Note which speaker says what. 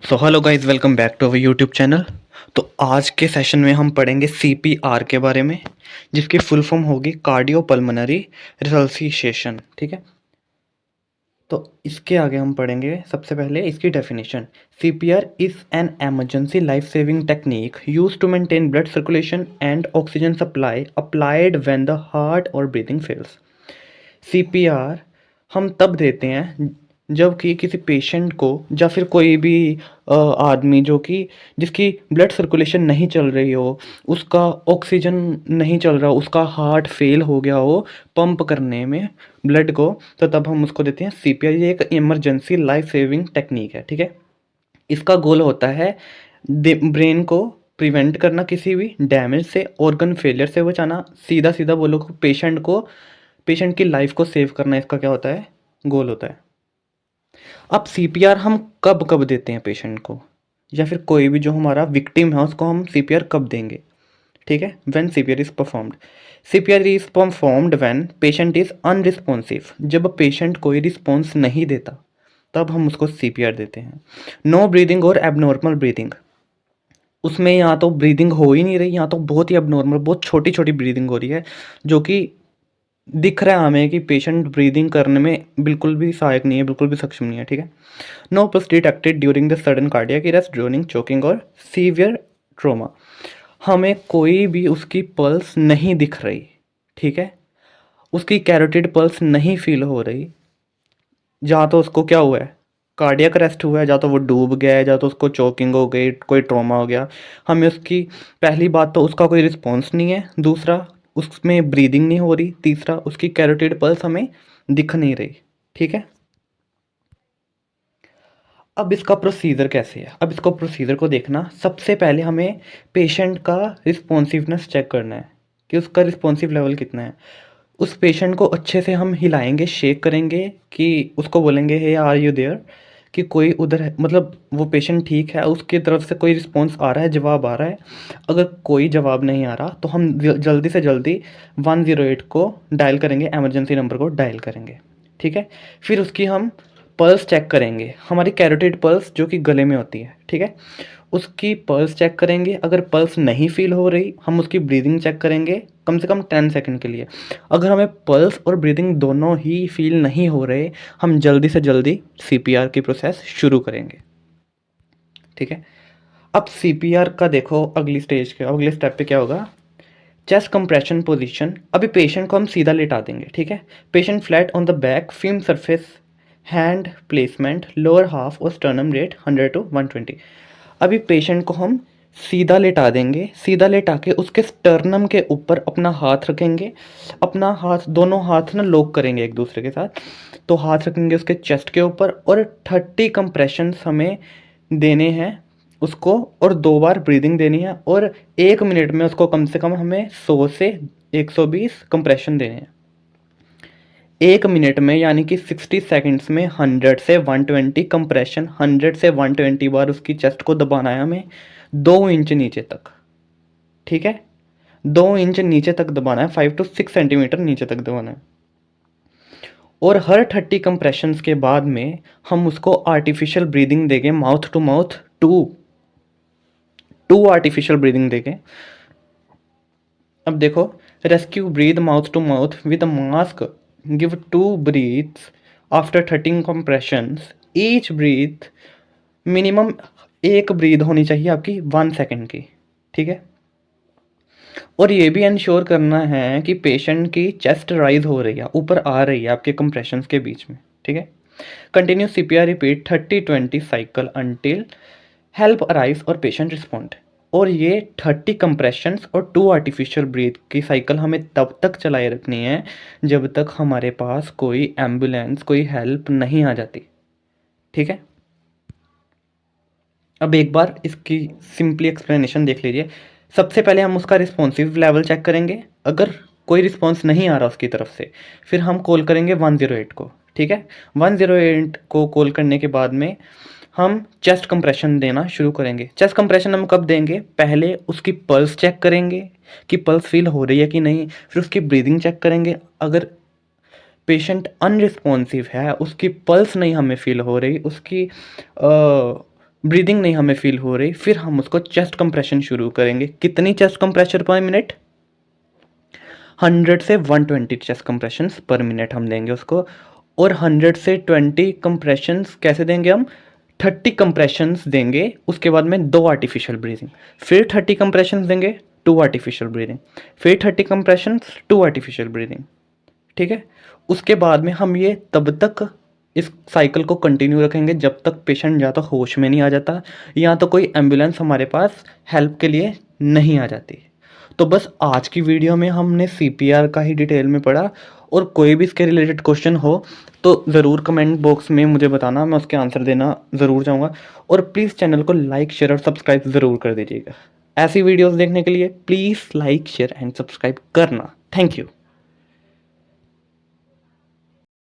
Speaker 1: So hello guys, welcome back to our YouTube channel. तो आज के सेशन में हम पढ़ेंगे सीपीआर के बारे में, जिसकी फुल फॉर्म होगी कार्डियोपल्मोनरी रिसससिटेशन। ठीक है, तो इसके आगे हम पढ़ेंगे सबसे पहले इसकी definition. CPR is an emergency life saving technique use to maintain blood circulation and oxygen supply applied when the heart और ब्रीदिंग फेल्स। सीपीआर हम तब देते हैं जब कि किसी पेशेंट को या फिर कोई भी आदमी जो कि जिसकी ब्लड सर्कुलेशन नहीं चल रही हो, उसका ऑक्सीजन नहीं चल रहा, उसका हार्ट फेल हो गया हो पंप करने में ब्लड को, तो तब हम उसको देते हैं सीपीआर। ये एक इमरजेंसी लाइफ सेविंग टेक्निक है। ठीक है, इसका गोल होता है ब्रेन को प्रिवेंट करना किसी भी डैमेज से, ऑर्गन फेलियर से बचाना, सीधा सीधा बोलो पेशेंट की लाइफ को सेव करना। इसका क्या होता है, गोल होता है। अब सीपीआर हम कब कब देते हैं पेशेंट को, या फिर कोई भी जो हमारा विक्टिम है उसको हम सीपीआर कब देंगे। ठीक है, when CPR is performed. CPR is performed when patient is unresponsive. जब पेशेंट कोई रिस्पॉन्स नहीं देता तब हम उसको सीपीआर देते हैं। नो ब्रीदिंग और एबनॉर्मल ब्रीदिंग, उसमें या तो ब्रीदिंग हो ही नहीं रही, या तो बहुत ही अबनॉर्मल, बहुत छोटी छोटी ब्रीदिंग हो रही है, जो कि दिख रहा है हमें कि पेशेंट ब्रीदिंग करने में बिल्कुल भी सहायक नहीं है, बिल्कुल भी सक्षम नहीं है। ठीक है, no pulse detected during the sudden cardiac arrest, drowning, choking और सीवियर ट्रोमा। हमें कोई भी उसकी पल्स नहीं दिख रही। ठीक है, उसकी कैरोटिड पल्स नहीं फील हो रही, जहाँ तो उसको क्या हुआ है, कार्डियक अरेस्ट हुआ है, या तो वो डूब गया है, या तो उसको चोकिंग हो गई, कोई ट्रॉमा हो गया। हमें उसकी पहली बात तो उसका कोई रिस्पॉन्स नहीं है, दूसरा उसमें ब्रीदिंग नहीं हो रही, तीसरा उसकी कैरोटिड पल्स हमें दिख नहीं रही। ठीक है, अब इसका प्रोसीजर कैसे है। अब इसको प्रोसीजर को देखना, सबसे पहले हमें पेशेंट का रिस्पॉन्सिवनेस चेक करना है कि उसका रिस्पॉन्सिव लेवल कितना है। उस पेशेंट को अच्छे से हम हिलाएंगे, शेक करेंगे, कि उसको बोलेंगे हे आर यू देयर, कि कोई उधर है, मतलब वो पेशेंट ठीक है, उसकी तरफ से कोई रिस्पॉन्स आ रहा है, जवाब आ रहा है। अगर कोई जवाब नहीं आ रहा तो हम जल्दी से जल्दी 108 को डायल करेंगे, इमरजेंसी नंबर को डायल करेंगे। ठीक है, फिर उसकी हम पल्स चेक करेंगे, हमारी कैरोटिड पल्स जो कि गले में होती है। ठीक है, उसकी पल्स चेक करेंगे। अगर पल्स नहीं फील हो रही, हम उसकी ब्रीदिंग चेक करेंगे कम से कम 10 सेकंड के लिए। अगर हमें पल्स और ब्रीदिंग दोनों ही फील नहीं हो रहे, हम जल्दी से जल्दी सीपीआर की प्रोसेस शुरू करेंगे। ठीक है, अब सीपीआर का देखो अगली स्टेज के अगले स्टेप पे क्या होगा। Chest compression position. अभी पेशेंट को हम सीधा लेटा देंगे। ठीक है, patient flat on the back, film surface, hand placement, lower half और स्टर्नम रेट 100 to 120। अभी पेशेंट को हम सीधा लेटा देंगे, सीधा लेटा के उसके स्टर्नम के ऊपर अपना हाथ रखेंगे। अपना हाथ, दोनों हाथ ना लॉक करेंगे एक दूसरे के साथ, तो हाथ रखेंगे उसके चेस्ट के ऊपर, और 30 कंप्रेशंस हमें देने हैं उसको, और 2 बार ब्रीदिंग देनी है, और 1 मिनट में उसको कम से कम हमें 100 से 120 कंप्रेशन देने हैं। 1 मिनट में यानी कि 60 सेकंड्स में 100 से 120 कंप्रेशन, 100 से 120 बार उसकी चेस्ट को दबाना है हमें 2 इंच नीचे तक। ठीक है, 2 इंच नीचे तक दबाना है, 5 to 6 सेंटीमीटर नीचे तक दबाना है। और हर 30 कंप्रेशंस के बाद में हम उसको आर्टिफिशियल ब्रीदिंग देंगे, mouth to mouth, two two artificial breathing देंगे। अब देखो, rescue breath mouth to mouth with mask, give 2 breaths after 13 compressions, each breath minimum एक ब्रीथ होनी चाहिए आपकी 1 सेकेंड की। ठीक है, और ये भी इंश्योर करना है कि पेशेंट की चेस्ट राइज हो रही है, ऊपर आ रही है आपके कंप्रेशंस के बीच में। ठीक है, continue CPR repeat 30-20 cycle until help arrive और पेशेंट रिस्पॉन्ड। और ये 30 कंप्रेशंस और 2 आर्टिफिशियल ब्रीथ की साइकिल हमें तब तक चलाए रखनी है जब तक हमारे पास कोई एम्बुलेंस, कोई हेल्प नहीं आ जाती। ठीक है, अब एक बार इसकी सिंपली एक्सप्लेनेशन देख लीजिए। सबसे पहले हम उसका रिस्पॉन्सिव लेवल चेक करेंगे। अगर कोई रिस्पॉन्स नहीं आ रहा उसकी तरफ से, फिर हम कॉल करेंगे 108 को। ठीक है, 108 को कॉल करने के बाद में हम चेस्ट कंप्रेशन देना शुरू करेंगे। चेस्ट कंप्रेशन हम कब देंगे, पहले उसकी पल्स चेक करेंगे कि पल्स फील हो रही है कि नहीं, फिर उसकी ब्रीदिंग चेक करेंगे। अगर पेशेंट अनरिस्पॉन्सिव है, उसकी पल्स नहीं हमें फील हो रही, उसकी ब्रीदिंग नहीं हमें फील हो रही, फिर हम उसको चेस्ट कंप्रेशन शुरू करेंगे। कितनी चेस्ट कंप्रेशन पर मिनट? 100 से 120 चेस्ट कंप्रेशंस पर मिनट हम देंगे उसको। और 100 से 20 कंप्रेशंस कैसे देंगे हम? 30 कंप्रेशंस देंगे, उसके बाद में 2 आर्टिफिशियल ब्रीदिंग, फिर 30 कंप्रेशंस देंगे, 2 आर्टिफिशियल ब्रीदिंग, फिर 30 कंप्रेशंस, 2 आर्टिफिशियल ब्रीदिंग। ठीक है। उसके बाद में हम ये तब तक इस साइकिल को कंटिन्यू रखेंगे जब तक पेशेंट या तो होश में नहीं आ जाता या तो कोई एम्बुलेंस हमारे पास हेल्प के लिए नहीं आ जाती। तो बस आज की वीडियो में हमने सीपीआर का ही डिटेल में पढ़ा, और कोई भी इसके रिलेटेड क्वेश्चन हो तो ज़रूर कमेंट बॉक्स में मुझे बताना, मैं उसके आंसर देना ज़रूर चाहूँगा। और प्लीज़ चैनल को लाइक शेयर और सब्सक्राइब ज़रूर कर दीजिएगा। ऐसी वीडियोज़ देखने के लिए please like share and subscribe करना। Thank you.